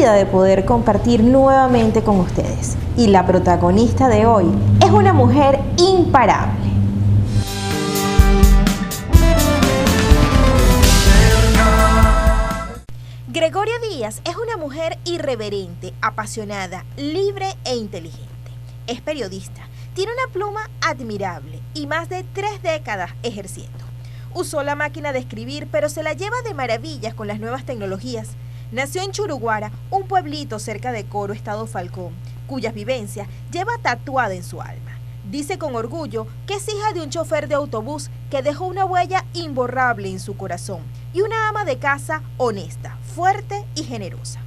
agradecida de poder compartir nuevamente con ustedes. Y la protagonista de hoy es una mujer imparable. Gregoria Díaz es una mujer irreverente, apasionada, libre e inteligente. Es periodista, tiene una pluma admirable y más de 3 décadas ejerciendo. Usó la máquina de escribir, pero se la lleva de maravillas con las nuevas tecnologías. Nació en Churuguara, un pueblito cerca de Coro, estado Falcón, cuyas vivencias lleva tatuada en su alma. Dice con orgullo que es hija de un chofer de autobús que dejó una huella imborrable en su corazón y una ama de casa honesta, fuerte y generosa.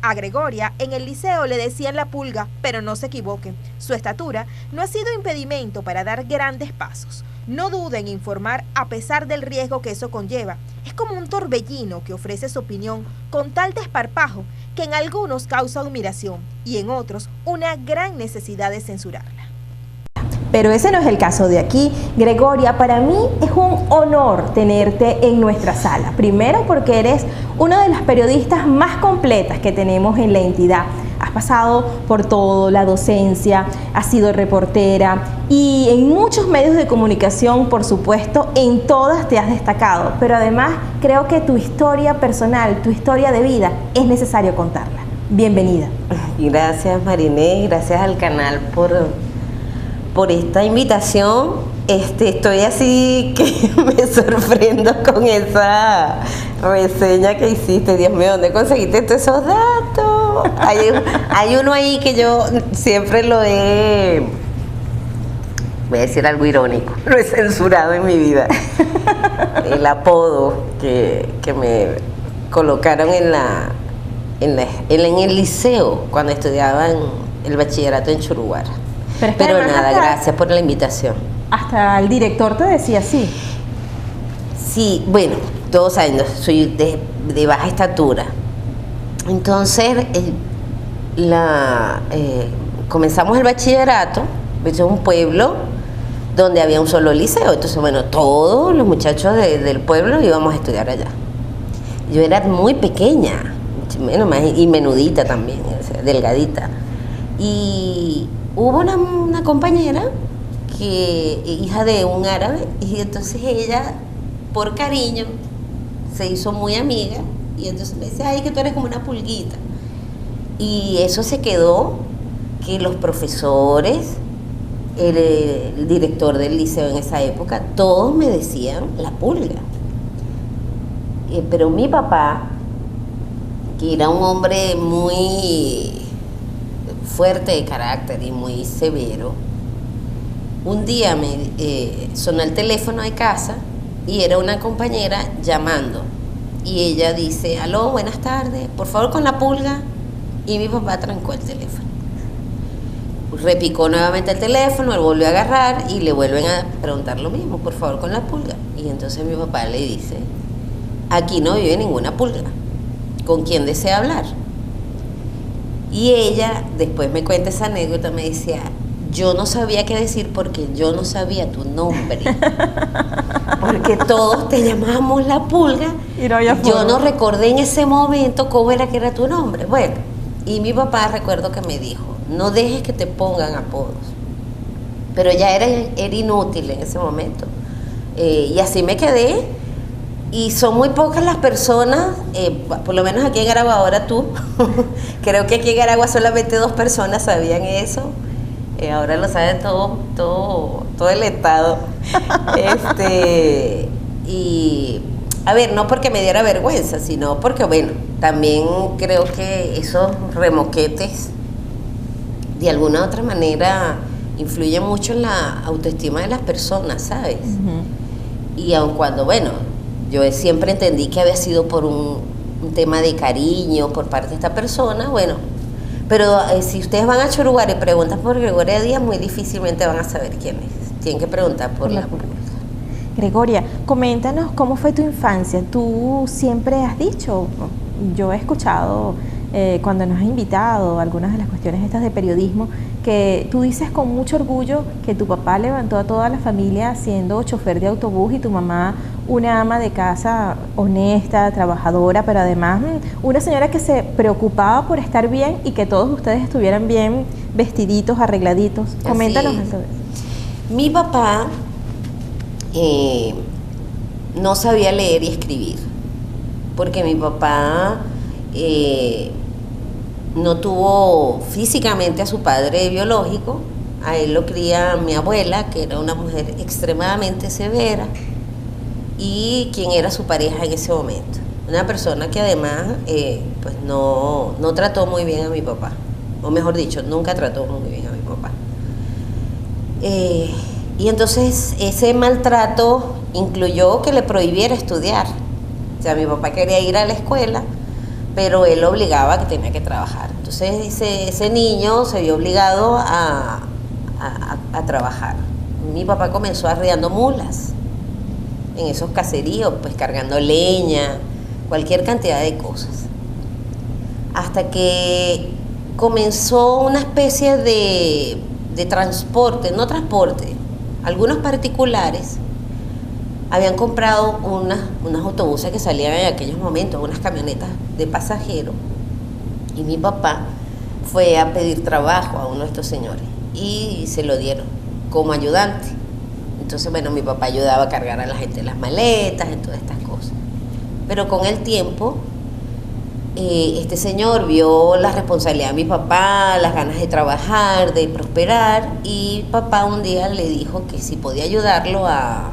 A Gregoria en el liceo le decían la pulga, pero no se equivoquen. Su estatura no ha sido impedimento para dar grandes pasos. No duden en informar a pesar del riesgo que eso conlleva. Es como un torbellino que ofrece su opinión con tal desparpajo que en algunos causa admiración y en otros una gran necesidad de censurarla. Pero ese no es el caso de aquí. Gregoria, para mí es un honor tenerte en nuestra sala. Primero porque eres una de las periodistas más completas que tenemos en la entidad. Has pasado por todo, la docencia, has sido reportera y en muchos medios de comunicación, por supuesto, en todas te has destacado. Pero además creo que tu historia personal, tu historia de vida, es necesario contarla. Bienvenida. Gracias, Mariné, gracias al canal por esta invitación. Estoy así que me sorprendo con esa reseña que hiciste. Dios mío, ¿dónde conseguiste todos esos datos? Hay uno ahí que yo siempre voy a decir algo irónico, lo he censurado en mi vida. El apodo que me colocaron en el liceo cuando estudiaba en el bachillerato en Churuguara. Pero nada, gracias por la invitación. Hasta el director te decía así. Sí, bueno, todos saben, soy de baja estatura. Entonces, comenzamos el bachillerato, es un pueblo donde había un solo liceo. Entonces, bueno, todos los muchachos del pueblo íbamos a estudiar allá. Yo era muy pequeña, y menudita también, o sea, delgadita. Y hubo una compañera hija de un árabe, y entonces ella, por cariño, se hizo muy amiga, y entonces me decía, ay, que tú eres como una pulguita. Y eso se quedó, que los profesores, el director del liceo en esa época, todos me decían la pulga. Pero mi papá, que era un hombre muy fuerte de carácter y muy severo, un día sonó el teléfono de casa y era una compañera llamando, y ella dice, aló, buenas tardes, por favor con la pulga, y mi papá trancó el teléfono. Repicó nuevamente el teléfono, él volvió a agarrar y le vuelven a preguntar lo mismo, por favor con la pulga, y entonces mi papá le dice, aquí no vive ninguna pulga, ¿con quién desea hablar? Y ella, después me cuenta esa anécdota, me decía, yo no sabía qué decir porque yo no sabía tu nombre. Porque todos te llamábamos la pulga. Y no había forma. Yo no recordé en ese momento cómo era que era tu nombre. Bueno, y mi papá recuerdo que me dijo, no dejes que te pongan apodos. Pero ya era inútil en ese momento. Y así me quedé. Y son muy pocas las personas, por lo menos aquí en Aragua, ahora tú, creo que aquí en Aragua solamente 2 personas sabían eso, ahora lo sabe todo el estado. Y a ver, no porque me diera vergüenza, sino porque, bueno, también creo que esos remoquetes de alguna u otra manera influyen mucho en la autoestima de las personas, ¿sabes? Uh-huh. Y aun cuando, bueno, yo siempre entendí que había sido por un tema de cariño por parte de esta persona, bueno, pero si ustedes van a Churuguara y preguntan por Gregoria Díaz, muy difícilmente van a saber quién es. Tienen que preguntar por la pulga. Gregoria, coméntanos cómo fue tu infancia. Tú siempre has dicho, yo he escuchado cuando nos has invitado algunas de las cuestiones estas de periodismo, que tú dices con mucho orgullo que tu papá levantó a toda la familia siendo chofer de autobús y tu mamá una ama de casa honesta, trabajadora, pero además una señora que se preocupaba por estar bien y que todos ustedes estuvieran bien vestiditos, arregladitos. Coméntanos eso. Mi papá no sabía leer y escribir, porque mi papá no tuvo físicamente a su padre biológico, a él lo cría mi abuela, que era una mujer extremadamente severa, y quien era su pareja en ese momento. Una persona que además pues no trató muy bien a mi papá, o mejor dicho, nunca trató muy bien a mi papá. Y entonces ese maltrato incluyó que le prohibiera estudiar. O sea, mi papá quería ir a la escuela, pero él obligaba a que tenía que trabajar. Entonces ese niño se vio obligado a trabajar. Mi papá comenzó arriando mulas en esos caseríos, pues cargando leña, cualquier cantidad de cosas. Hasta que comenzó una especie de transporte, no transporte, algunos particulares habían comprado unos autobuses que salían en aquellos momentos, unas camionetas de pasajeros, y mi papá fue a pedir trabajo a uno de estos señores y se lo dieron como ayudante. Entonces, bueno, mi papá ayudaba a cargar a la gente las maletas y todas estas cosas. Pero con el tiempo, este señor vio la responsabilidad de mi papá, las ganas de trabajar, de prosperar, y papá un día le dijo que si podía ayudarlo a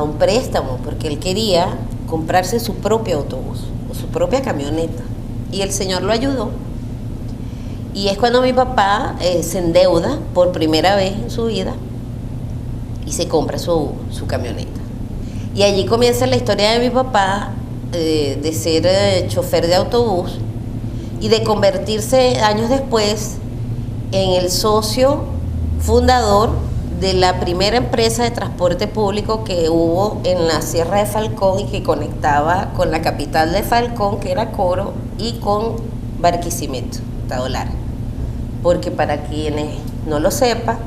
un préstamo, porque él quería comprarse su propio autobús o su propia camioneta, y el señor lo ayudó. Y es cuando mi papá se endeuda por primera vez en su vida y se compra su camioneta. Y allí comienza la historia de mi papá, de ser chofer de autobús y de convertirse años después en el socio fundador de la primera empresa de transporte público que hubo en la Sierra de Falcón y que conectaba con la capital de Falcón, que era Coro, y con Barquisimeto, Tadolar. Porque para quienes no lo sepan,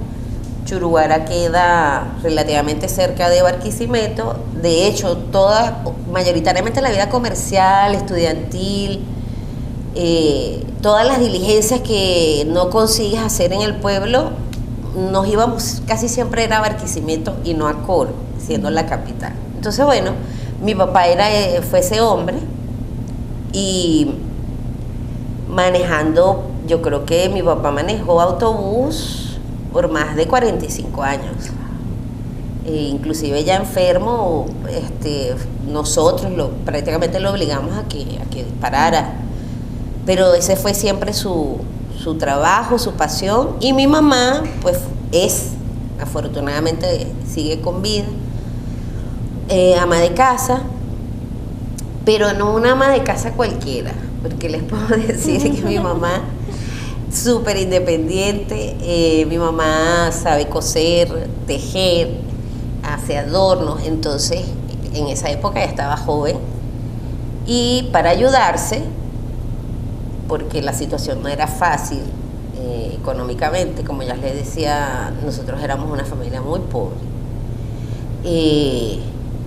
Churuguara queda relativamente cerca de Barquisimeto. De hecho, mayoritariamente la vida comercial, estudiantil, todas las diligencias que no consigues hacer en el pueblo, nos íbamos, casi siempre era a Barquisimeto y no a Coro, siendo la capital. Entonces, bueno, mi papá fue ese hombre, y manejando, yo creo que mi papá manejó autobús por más de 45 años. Inclusive ya enfermo, nosotros prácticamente lo obligamos a que parara. Pero ese fue siempre su trabajo, su pasión. Y mi mamá, pues afortunadamente sigue con vida, ama de casa, pero no una ama de casa cualquiera, porque les puedo decir que mi mamá súper independiente. Mi mamá sabe coser, tejer, hace adornos. Entonces en esa época ya estaba joven, y para ayudarse, porque la situación no era fácil económicamente, como ya les decía, nosotros éramos una familia muy pobre,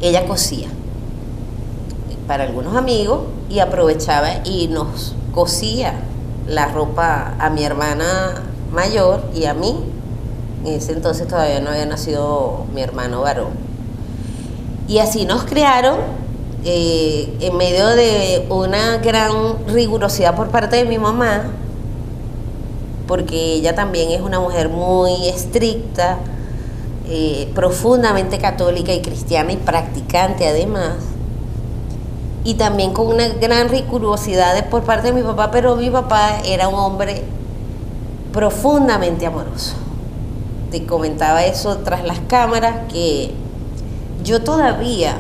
ella cosía para algunos amigos y aprovechaba y nos cosía la ropa a mi hermana mayor y a mí. En ese entonces todavía no había nacido mi hermano varón. Y así nos criaron, en medio de una gran rigurosidad por parte de mi mamá, porque ella también es una mujer muy estricta, profundamente católica y cristiana y practicante además, y también con una gran rigurosidad por parte de mi papá. Pero mi papá era un hombre profundamente amoroso. Te comentaba eso tras las cámaras, que yo todavía,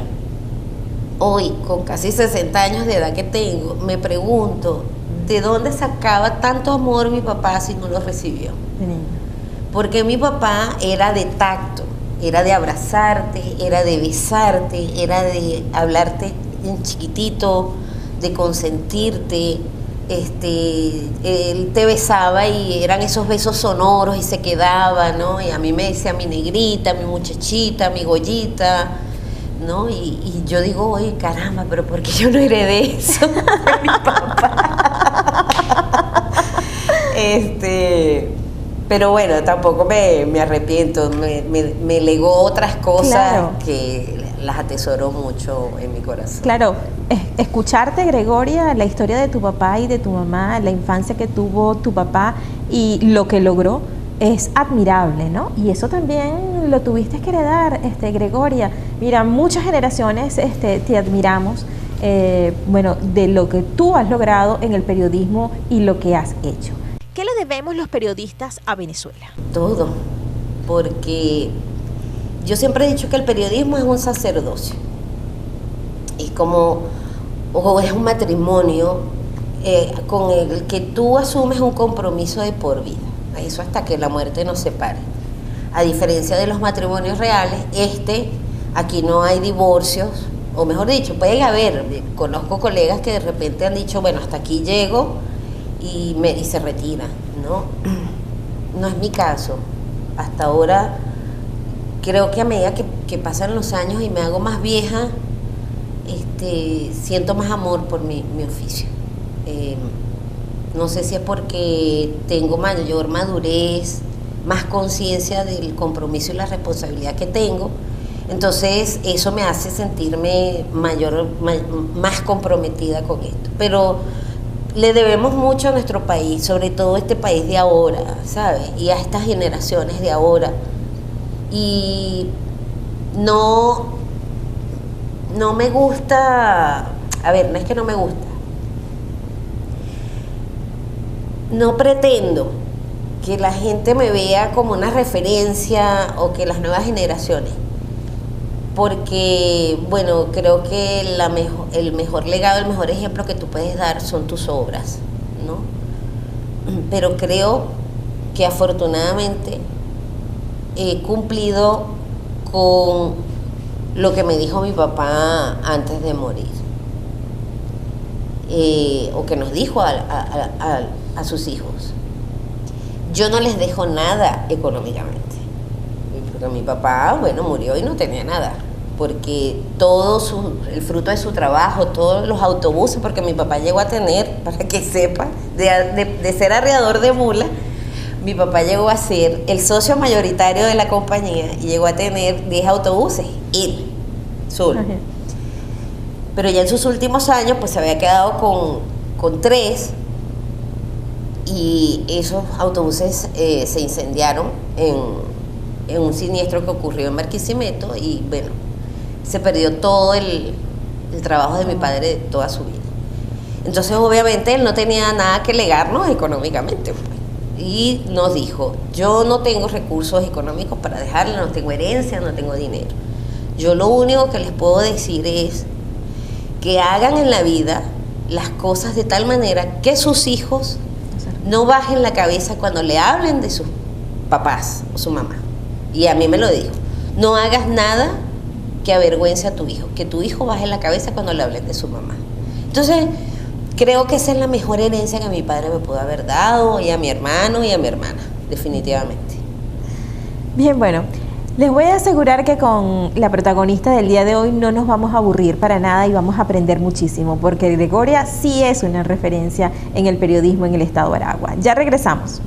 hoy, con casi 60 años de edad que tengo, me pregunto de dónde sacaba tanto amor mi papá si no lo recibió. Porque mi papá era de tacto, era de abrazarte, era de besarte, era de hablarte en chiquitito, de consentirte, él te besaba y eran esos besos sonoros y se quedaba, ¿no? Y a mí me decía mi negrita, mi muchachita, mi Goyita, ¿no? Y yo digo, oye, caramba, pero ¿por qué yo no heredé eso de mi papá? Pero bueno, tampoco me arrepiento, me legó otras cosas, claro, que las atesoro mucho en mi corazón. Claro, escucharte, Gregoria, la historia de tu papá y de tu mamá, la infancia que tuvo tu papá y lo que logró, es admirable, ¿no? Y eso también lo tuviste que heredar, Gregoria. Mira, muchas generaciones te admiramos, bueno, de lo que tú has logrado en el periodismo y lo que has hecho. ¿Qué le debemos los periodistas a Venezuela? Todo, porque yo siempre he dicho que el periodismo es un sacerdocio, es como, o es un matrimonio con el que tú asumes un compromiso de por vida, eso hasta que la muerte nos separe. A diferencia de los matrimonios reales, aquí no hay divorcios, o mejor dicho, pueden haber, conozco colegas que de repente han dicho, bueno, hasta aquí llego y se retira, ¿no? No es mi caso. Hasta ahora creo que a medida que pasan los años y me hago más vieja, siento más amor por mi oficio. No sé si es porque tengo mayor madurez, más conciencia del compromiso y la responsabilidad que tengo. Entonces eso me hace sentirme más comprometida con esto. Pero le debemos mucho a nuestro país, sobre todo este país de ahora, ¿sabes? Y a estas generaciones de ahora. Y no me gusta, a ver, no es que no me gusta, no pretendo que la gente me vea como una referencia o que las nuevas generaciones, porque, bueno, creo que el mejor legado, el mejor ejemplo que tú puedes dar son tus obras, ¿no? Pero creo que afortunadamente he cumplido con lo que me dijo mi papá antes de morir, o que nos dijo a sus hijos. Yo no les dejo nada económicamente, porque mi papá, bueno, murió y no tenía nada, porque el fruto de su trabajo, todos los autobuses, porque mi papá llegó a tener, para que sepa, de ser arreador de mulas, mi papá llegó a ser el socio mayoritario de la compañía y llegó a tener 10 autobuses, él, solo. Uh-huh. Pero ya en sus últimos años, pues se había quedado con 3, y esos autobuses se incendiaron en un siniestro que ocurrió en Barquisimeto, y bueno, se perdió todo el trabajo de mi padre de toda su vida. Entonces, obviamente, él no tenía nada que legarnos económicamente, pues. Y nos dijo, yo no tengo recursos económicos para dejarle, no tengo herencia, no tengo dinero. Yo lo único que les puedo decir es que hagan en la vida las cosas de tal manera que sus hijos no bajen la cabeza cuando le hablen de sus papás o su mamá. Y a mí me lo dijo, no hagas nada que avergüence a tu hijo, que tu hijo baje la cabeza cuando le hablen de su mamá. Entonces, creo que esa es la mejor herencia que mi padre me pudo haber dado, y a mi hermano y a mi hermana, definitivamente. Bien, bueno, les voy a asegurar que con la protagonista del día de hoy no nos vamos a aburrir para nada y vamos a aprender muchísimo, porque Gregoria sí es una referencia en el periodismo en el estado de Aragua. Ya regresamos.